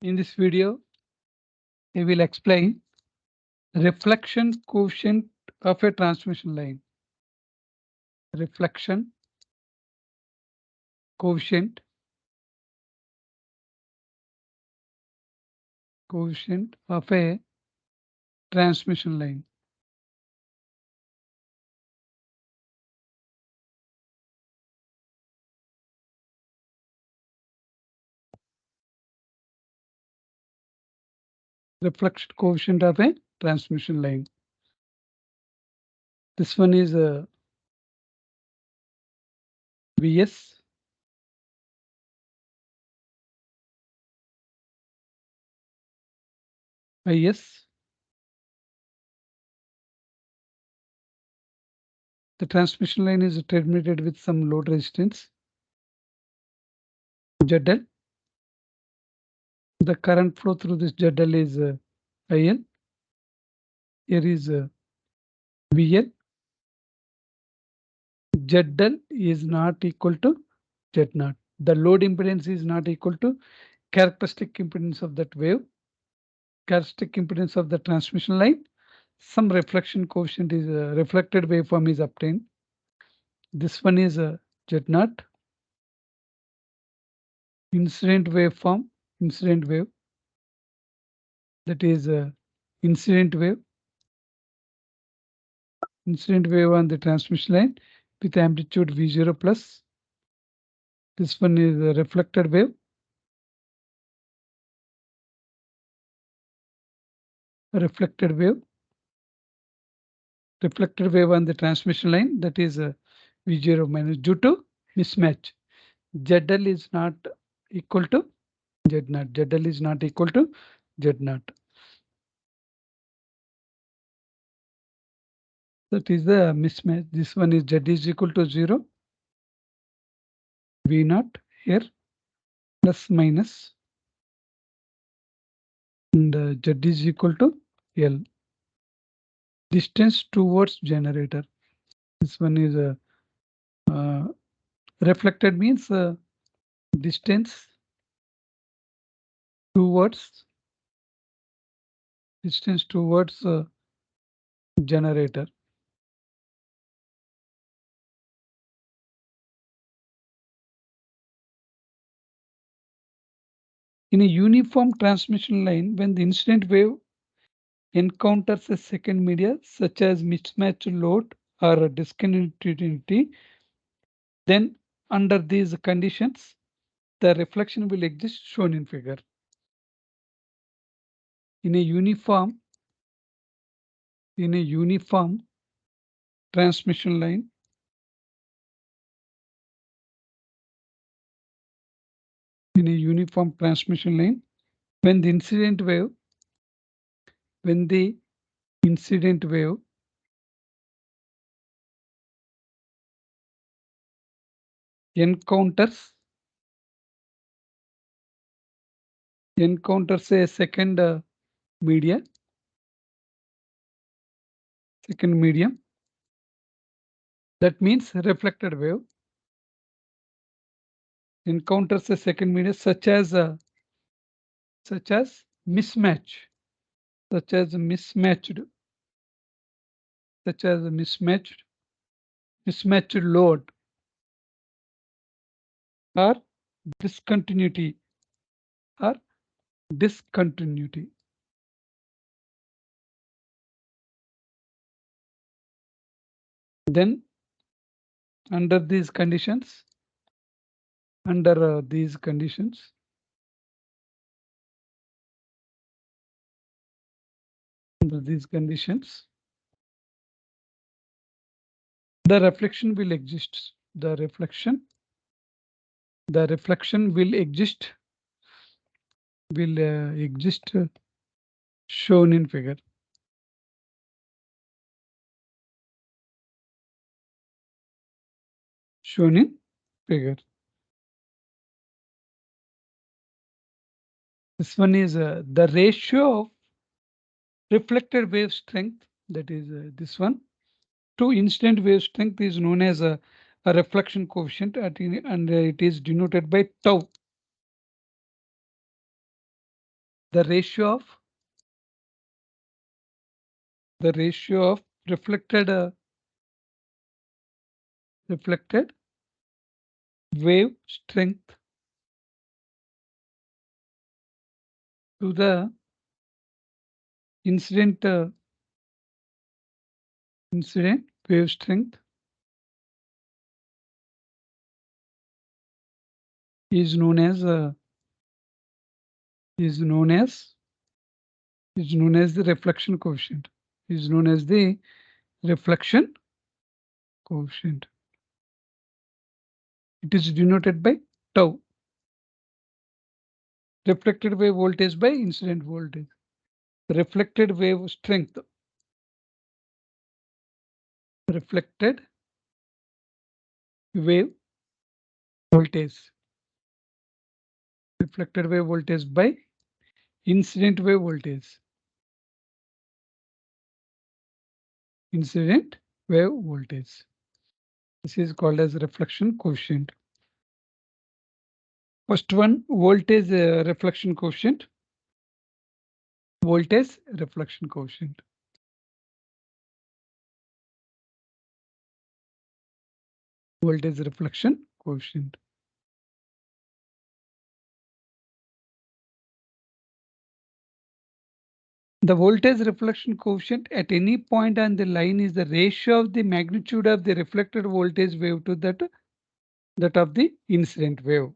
In this video, I will explain reflection coefficient of a transmission line. Reflection coefficient of a transmission line. Reflection coefficient of a transmission line. This one is Vs. Is. The transmission line is terminated with some load resistance. ZL. The current flow through this ZL is IL. Here is VL. ZL is not equal to Z0. The load impedance is not equal to characteristic impedance of that wave, characteristic impedance of the transmission line. Some reflection coefficient is reflected waveform is obtained. This one is a Z0. Incident waveform, incident wave. That is a incident wave. Incident wave on the transmission line with amplitude V0 plus. This one is a reflected wave. Reflected wave on the transmission line, that is V0 minus due to mismatch. ZL is not equal to Z0. ZL is not equal to Z0. That is the mismatch. This one is Z is equal to 0. V0 here plus minus, and Z is equal to L. Distance towards generator. This one is a reflected means distance towards generator. In a uniform transmission line, when the incident wave encounters a second media such as mismatched load or discontinuity, then under these conditions, the reflection will exist, shown in figure. In a uniform transmission line, when the incident wave encounters a second medium, that means reflected wave encounters a second medium such as mismatched load or discontinuity. Then under these conditions, the reflection will exist. The reflection will exist, shown in figure. This one is the ratio of reflected wave strength, that is this one, to incident wave strength is known as a reflection coefficient, and it is denoted by tau. the ratio of reflected reflected wave strength to the incident incident wave strength is known as is known as is known as the reflection coefficient. Is known as the reflection coefficient. It is denoted by tau. Reflected wave voltage by incident voltage. Reflected wave strength. Reflected wave voltage. Reflected wave voltage by incident wave voltage. Incident wave voltage. This is called as reflection coefficient. First one, voltage reflection coefficient. Voltage reflection coefficient. Voltage reflection coefficient. The voltage reflection coefficient at any point on the line is the ratio of the magnitude of the reflected voltage wave to that of the incident wave.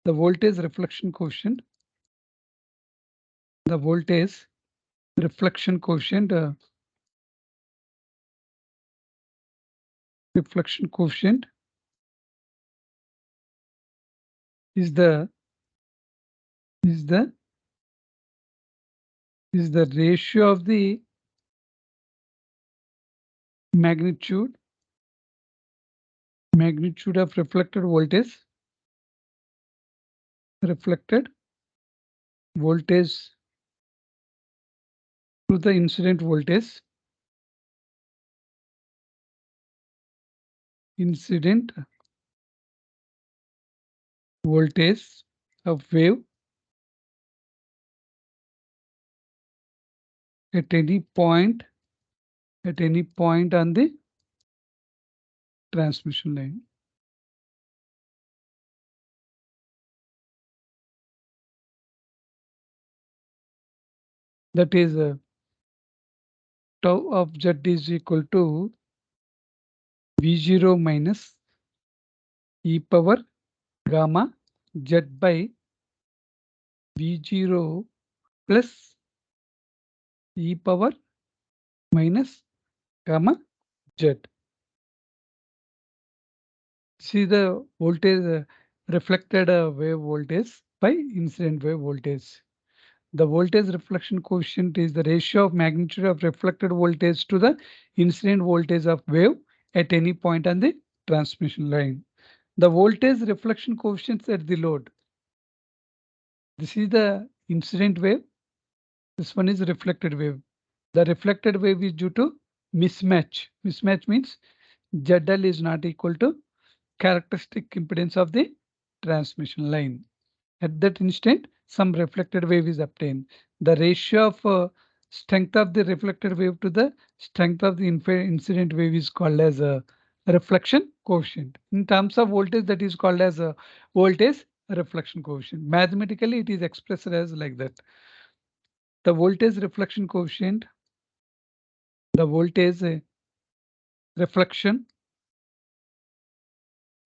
The voltage reflection coefficient. The voltage reflection coefficient. Reflection coefficient is the is the is the ratio of the magnitude of reflected voltage to the incident voltage of wave at any point on the transmission line. That is tau of z is equal to V0 minus e power gamma z by V0 plus e power minus gamma z. See the voltage reflected wave voltage by incident wave voltage. The voltage reflection coefficient is the ratio of magnitude of reflected voltage to the incident voltage of wave at any point on the transmission line. The voltage reflection coefficients at the load. This is the incident wave. This one is reflected wave. The reflected wave is due to mismatch. Mismatch means ZL is not equal to characteristic impedance of the transmission line. At that instant, some reflected wave is obtained. The ratio of strength of the reflected wave to the strength of the incident wave is called as a reflection coefficient. In terms of voltage, that is called as a voltage reflection coefficient. Mathematically, it is expressed as like that. The voltage reflection coefficient, the voltage reflection,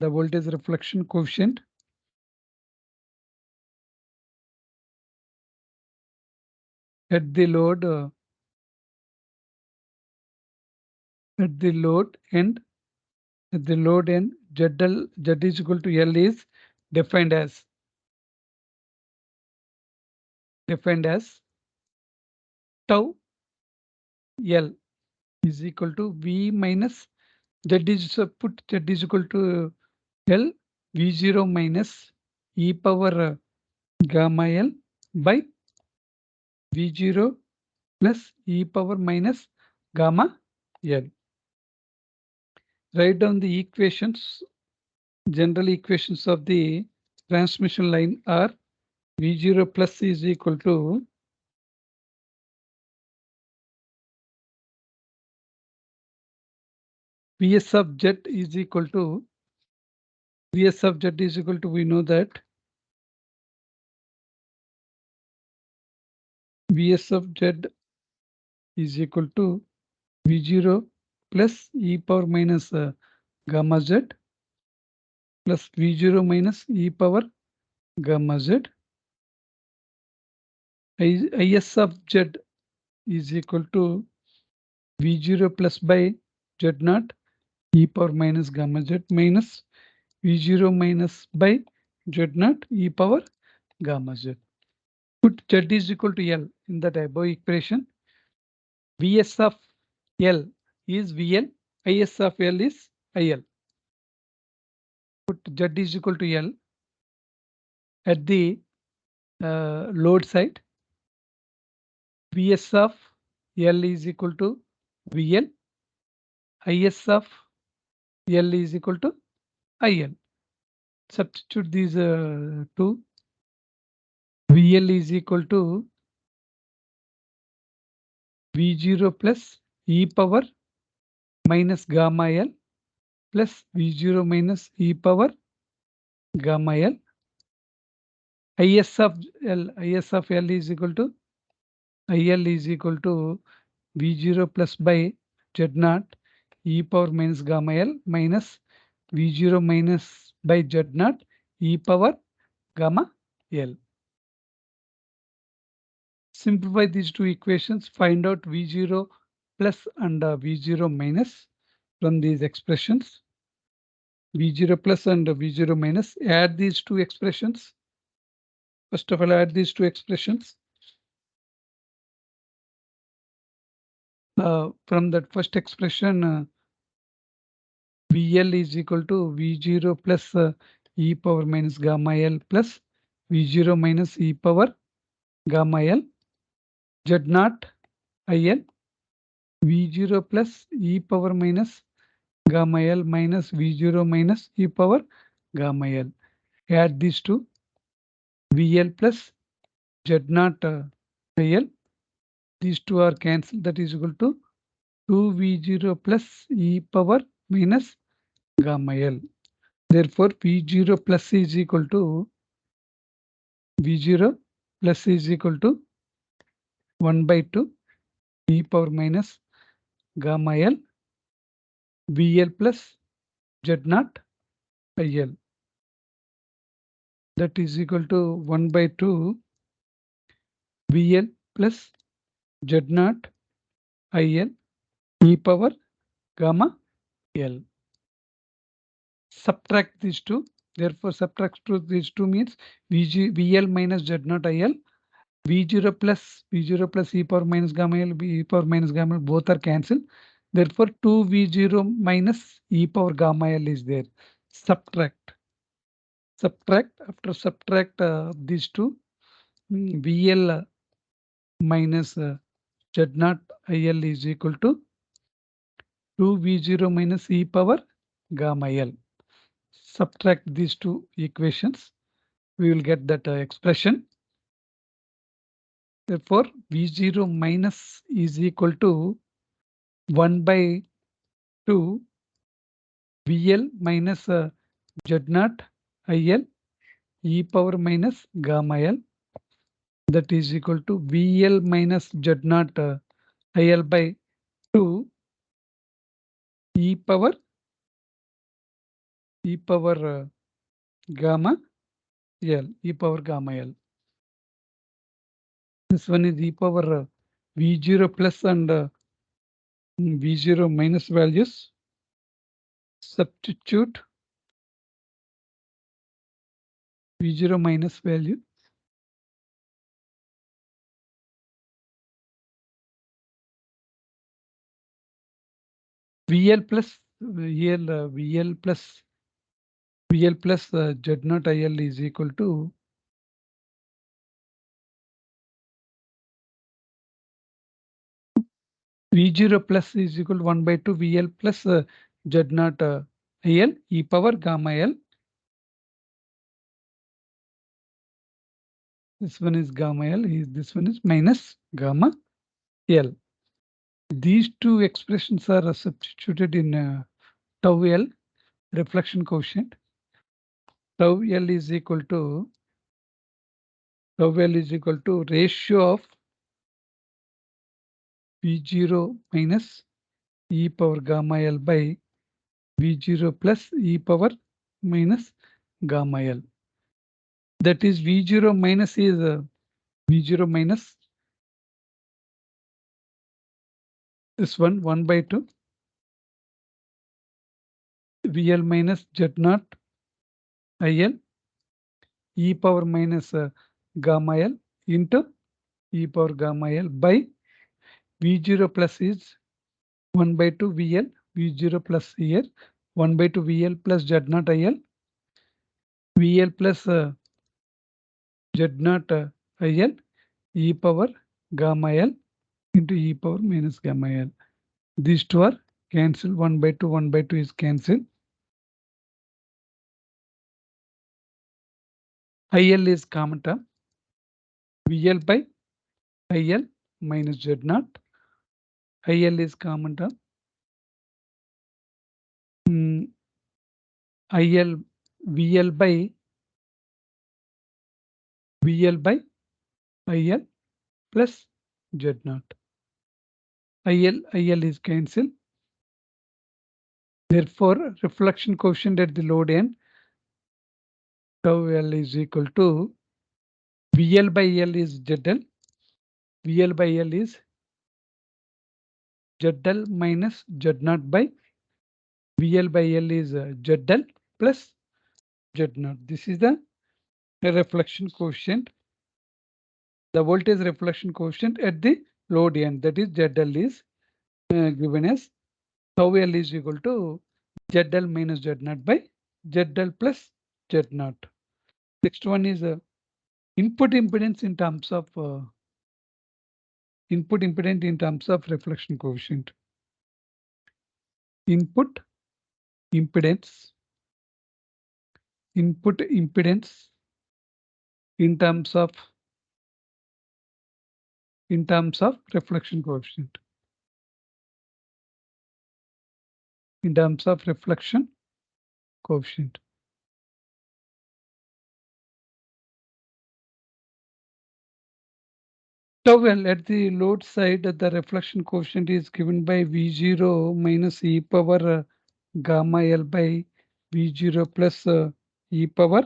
the voltage reflection coefficient at the load end ZL Z is equal to L is defined as tau L is equal to V minus Z is put Z is equal to L V0 minus e power gamma L by V0 plus e power minus gamma L. Write down the equations General equations of the transmission line are V0 plus is equal to Vs of z is equal to Vs of z is equal to, we know that Vs of z is equal to V0 plus e power minus gamma z plus V0 minus e power gamma z. Is of z is equal to V0 plus by z naught e power minus gamma z minus V0 minus by z naught e power gamma z. Put z is equal to L in that above equation. Vs of L is VL, Is of L is IL. Put z is equal to L at the load side. Vs of L is equal to VL, Is of L is equal to IL. Substitute these two. VL is equal to V0 plus e power minus gamma L plus V0 minus e power gamma L. Is of L is equal to IL is equal to V0 plus by Z naught e power minus gamma L minus V0 minus by Z naught e power gamma L. Simplify these two equations, find out V0 plus and V0 minus from these expressions. V0 plus and V0 minus, add these two expressions. First of all, add these two expressions. From that first expression, VL is equal to V0 plus e power minus gamma L plus V0 minus e power gamma L. Z naught IL V0 plus e power minus gamma L minus V0 minus e power gamma L. Add these two. VL plus Z naught IL. These two are cancelled. That is equal to 2V0 plus e power minus gamma L. Therefore, V0 plus is equal to V0 plus is equal to 1 by 2 e power minus gamma L VL plus Z naught IL. That is equal to 1 by 2 VL plus Z naught IL e power gamma L. Subtract these two. Therefore, subtract these two means VL minus Z naught IL. V0 plus e power minus gamma L, e power minus gamma L, both are cancelled. Therefore, 2V0 minus e power gamma L is there. Subtract. After subtract these two, VL minus Z naught IL is equal to 2V0 minus e power gamma L. Subtract these two equations, we will get that expression. Therefore, V0 minus is equal to 1 by 2 VL minus Z naught IL e power minus gamma L. That is equal to VL minus Z naught IL by 2 e power gamma L, e power gamma L. This one is e power V0 plus and V0 minus values. Substitute V0 minus value. VL plus here VL plus Z naught IL is equal to V0 plus is equal to 1 by 2 VL plus Z naught IL e power gamma L This one is gamma L. This one is minus gamma L. These two expressions are substituted in tau L, reflection coefficient. Tau L is equal to ratio of V0 minus e power gamma L by V0 plus e power minus gamma L. That is V0 minus is V0 minus this one 1 by 2 VL minus Z0 IL e power minus gamma L into e power gamma L by V0 plus is 1 by 2 VL V0 plus here 1 by 2 VL plus Z0 IL VL plus Z0 IL e power gamma L into e power minus gamma L. These two are cancelled. 1 by 2 1 by 2 is cancelled. IL is common term. VL by IL minus Z0. IL is common term. IL VL by IL plus Z0. IL is cancelled. Therefore, reflection coefficient at the load end tau L is equal to VL by L is ZL. VL by L is ZL minus Z0 by VL by L is ZL plus Z0. This is the reflection coefficient. The voltage reflection coefficient at the load end, that is ZL, is given as tau L is equal to ZL minus Z0 by ZL plus Z0. Next one is input impedance in terms of reflection coefficient. Input impedance in terms of reflection coefficient. In terms of reflection coefficient. So well, at the load side, the reflection coefficient is given by V0 minus e power gamma L by V0 plus e power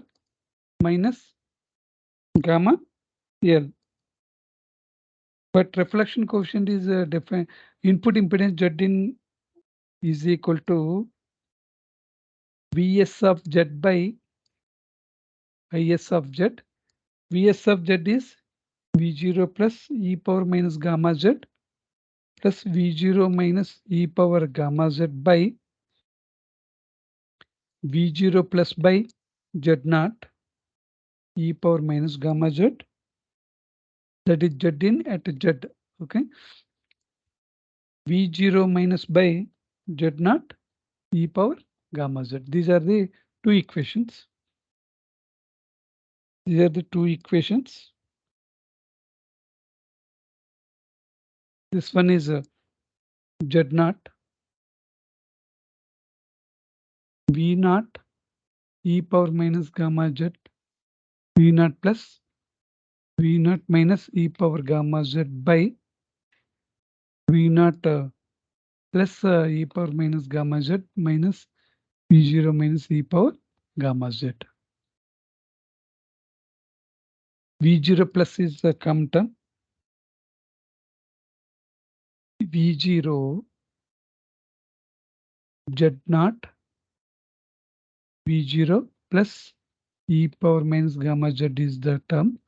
minus gamma L. But reflection coefficient is defined. Input impedance Z in is equal to Vs of Z by Is of Z. Vs of Z is V0 plus e power minus gamma Z plus V0 minus e power gamma Z by V0 plus by Z0 e power minus gamma Z, that is Z in at Z. Okay. V0 minus by Z0 e power gamma Z. These are the two equations. These are the two equations. This one is Z0 V0 e power minus gamma Z V0 plus V0 minus e power gamma Z by V0 plus e power minus gamma Z minus V0 minus e power gamma Z. V0 plus is the common term. V0 Z0 V0 plus e power minus gamma Z is the term.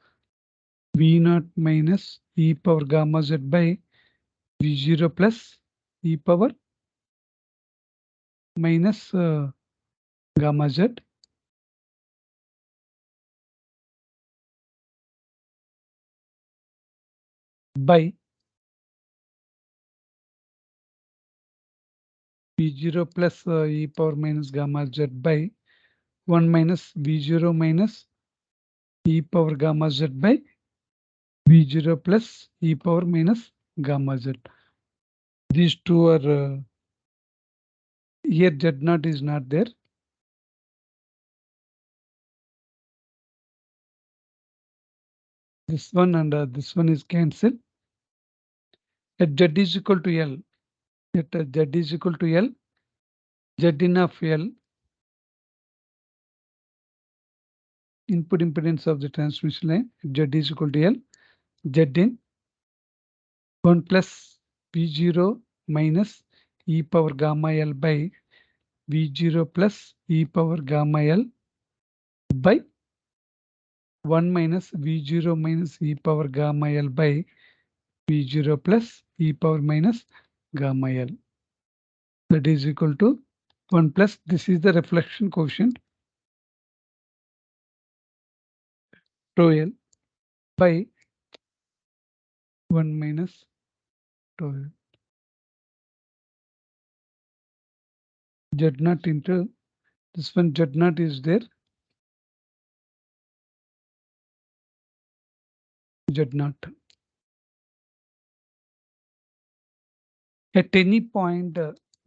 V0 minus e power gamma Z by V0 plus e power minus gamma Z by V0 plus e power minus gamma Z by 1 minus V0 minus e power gamma Z by V0 plus e power minus gamma z. These two are here z naught is not there. This one and this one is cancelled. At z is equal to L. At z is equal to L. Z in of L. Input impedance of the transmission line. At z is equal to L. Z in 1 plus V0 minus e power gamma L by V0 plus e power gamma L by 1 minus V0 minus e power gamma L by V0 plus e power minus gamma L. That is equal to 1 plus, this is the reflection coefficient, tau L by 1 minus tau L. Z naught into this one, Z naught is there. Z naught. At any point,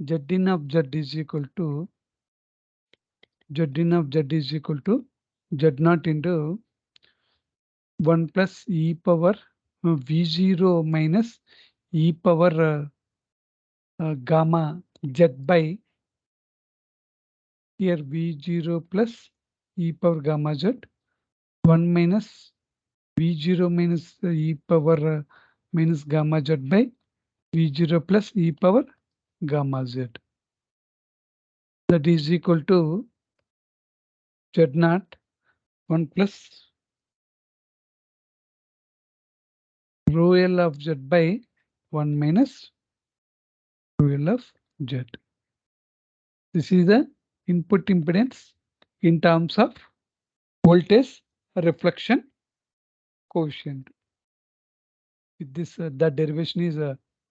Z in of Z is equal to Z in of Z is equal to Z naught into 1 plus e power V0 minus e power gamma Z by here V0 plus e power gamma Z 1 minus V0 minus e power minus gamma Z by V0 plus e power gamma Z. That is equal to Z naught 1 plus rho L of Z by 1 minus rho L of Z. This is the input impedance in terms of voltage reflection coefficient. With this, the derivation is